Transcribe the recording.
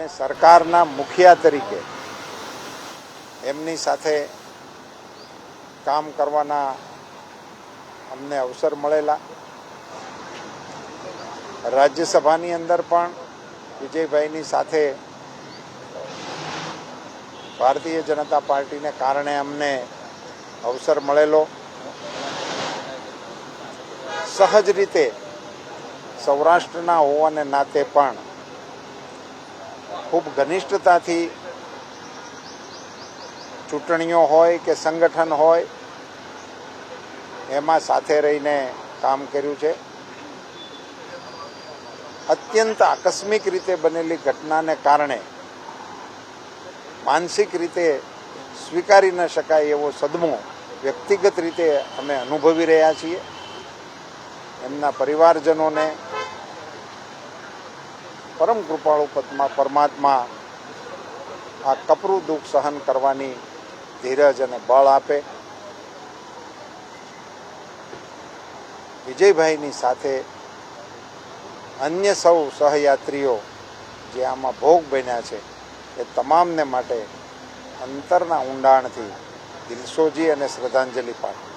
અને સરકારના મુખિયા તરીકે એમની સાથે કામ કરવાના અમને અવસર મળેલા. રાજ્યસભાની અંદર પણ વિજયભાઈની સાથે ભારતીય જનતા પાર્ટીને કારણે અમને અવસર મળેલો. સહજ રીતે સૌરાષ્ટ્રના હોવાને નાતે પણ ખૂબ ઘનિષ્ઠતાથી ચૂંટણીઓ હોય કે સંગઠન હોય એમાં સાથે રહીને કામ કર્યું છે. અત્યંત આકસ્મિક રીતે બનેલી ઘટનાને કારણે માનસિક રીતે સ્વીકારી ન શકાય એવો સદમો વ્યક્તિગત રીતે અમે અનુભવી રહ્યા છીએ. એમના પરિવારજનોને પરમ કૃપાળુ પરમાત્મા આ કપરું દુઃખ સહન કરવાની ધીરજ અને બળ આપે. વિજયભાઈની સાથે અન્ય સૌ સહયાત્રીઓ જે આમાં ભોગ બન્યા છે એ તમામને માટે અંતરના ઊંડાણથી દિલસોજી અને શ્રદ્ધાંજલિ પાઠવું.